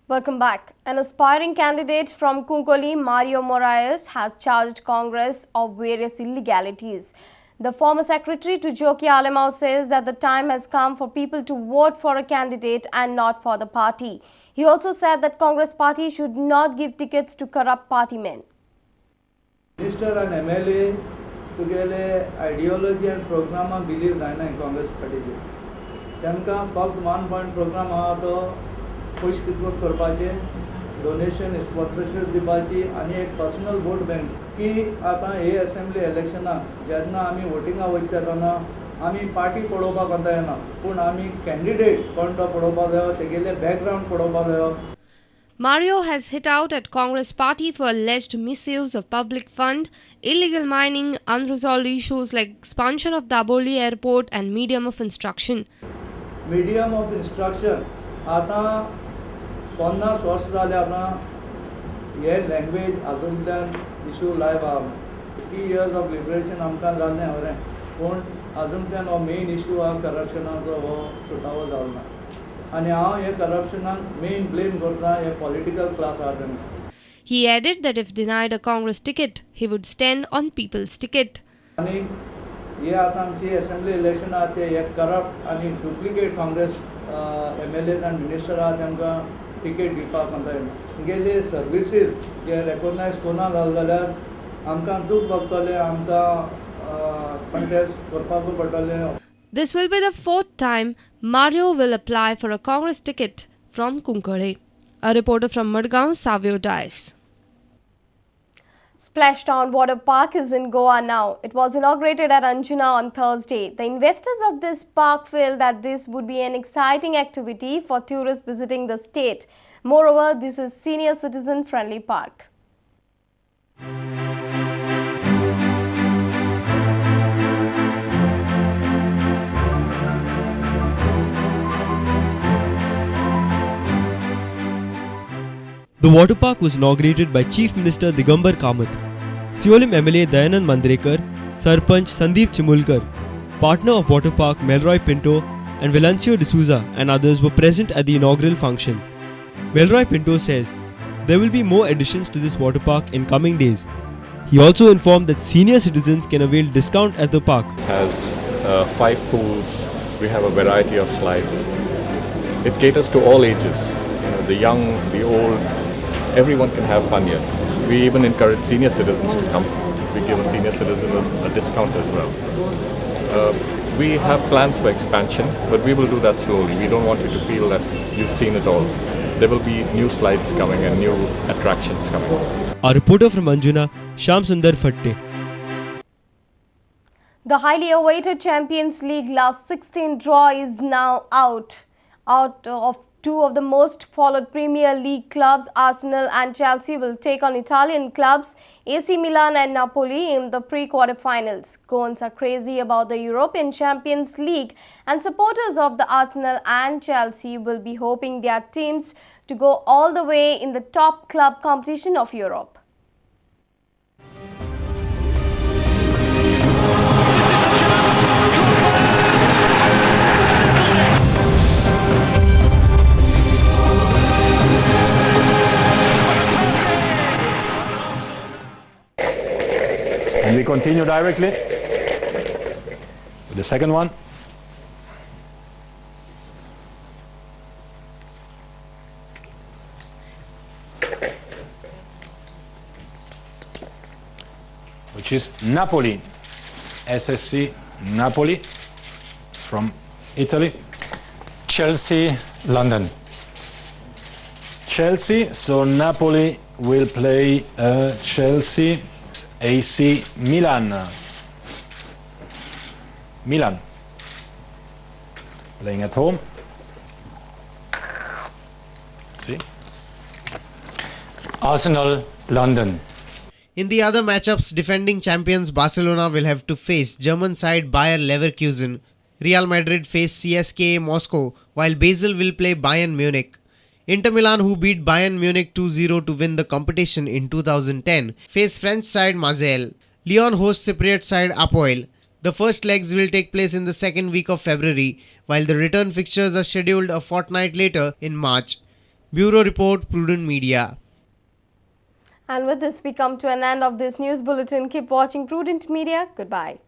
Welcome back. An aspiring candidate from Kunkoli, Mario Moraes, has charged Congress of various illegalities. The former secretary to Joki Alemao says that the time has come for people to vote for a candidate and not for the party. He also said that Congress party should not give tickets to corrupt party men. Minister and MLA together ideology and program believe in Congress party. Temka फक्त 1 point program तो खुश कितवत करपाचे donation sponsorship दिवपाची आणि एक personal vote bank की आता हे assembly इलेक्शनाक जेन्ना आमी वोटिंगा वयता तेन्ना आमी पार्टी पळोवपाक वता येना पूण आमी कॅन्डिडेट कोण तो पळोवपाक जायो तेगेले बॅकग्राउंड पळोवपाक जायो. Mario has hit out at Congress party for alleged misuse of public fund, illegal mining, unresolved issues like expansion of Daboli airport and medium of instruction. Medium of instruction आता 50 वर्ष जाले आता हे लँग्वेज अजूनल्यान इशू लायव्ह आहा 50 years of liberation आमकां जाल्लें खरें पूण अजूनल्यान हो मेन इशू आहा करप्शनाचो हो सुटावो जावंक ना आनी हांव हे करप्शनाक मेन ब्लेम करता हे पॉलिटिकल क्लास आहा तेंकां. He added that if denied a Congress ticket, he would stand on people's ticket. आनी हे आतां आमची असेंब्ली इलेक्शन आहा ते हे करप्ट आनी duplicate Congress MLA and minister आहा तेमकां टिकेट दिवपाक म्हणटा तेंगेले सर्विसीस जे रेकॉग्नायज कोना जाल जाल्यार आमकां दूख भोगतलें आमकां कंटेस्ट करपाकूय पडटलें. This will be the 4th time Mario will apply for a Congress ticket from Kunkoli. A reporter from Madgaon, Savio Dice. Splashdown Water Park is in Goa now. It was inaugurated at Anjuna on Thursday. The investors of this park feel that this would be an exciting activity for tourists visiting the state. Moreover, this is senior citizen friendly park. The water park was inaugurated by Chief Minister Digambar Kamath. Siolim MLA Dayanand Mandrekar, Sarpanch Sandeep Chimulkar, partner of water park Melroy Pinto and Velancio D'Souza and others were present at the inaugural function. Melroy Pinto says there will be more additions to this water park in coming days. He also informed that senior citizens can avail discount at the park. It has 5 pools. We have a variety of slides. It caters to all ages, the young, the old. Everyone can have fun here. We even encourage senior citizens to come. We give a senior citizen a discount as well. We have plans for expansion, but we will do that slowly. We don't want you to feel that you've seen it all. There will be new slides coming and new attractions coming. Our reporter from Anjuna, Shyam Sundar Fatte. The highly awaited Champions League last 16 draw is now out of 2 of the most followed Premier League clubs. Arsenal and Chelsea will take on Italian clubs AC Milan and Napoli in the pre-quarterfinals. Goans are crazy about the European Champions League and supporters of the Arsenal and Chelsea will be hoping their teams to go all the way in the top club competition of Europe. And we continue directly with the second one. Which is Napoli, SSC Napoli from Italy. Chelsea, London. Chelsea, so Napoli will play Chelsea. AC Milan. Milan. Playing at home. See? Arsenal, London. In the other matchups, defending champions Barcelona will have to face German side Bayer Leverkusen. Real Madrid face CSKA Moscow, while Basel will play Bayern Munich. Inter Milan, who beat Bayern Munich 2-0 to win the competition in 2010, face French side Marseille. Lyon hosts Cypriot side Apoel. The first legs will take place in the second week of February, while the return fixtures are scheduled a fortnight later in March. Bureau Report, Prudent Media. And with this, we come to an end of this news bulletin. Keep watching Prudent Media. Goodbye.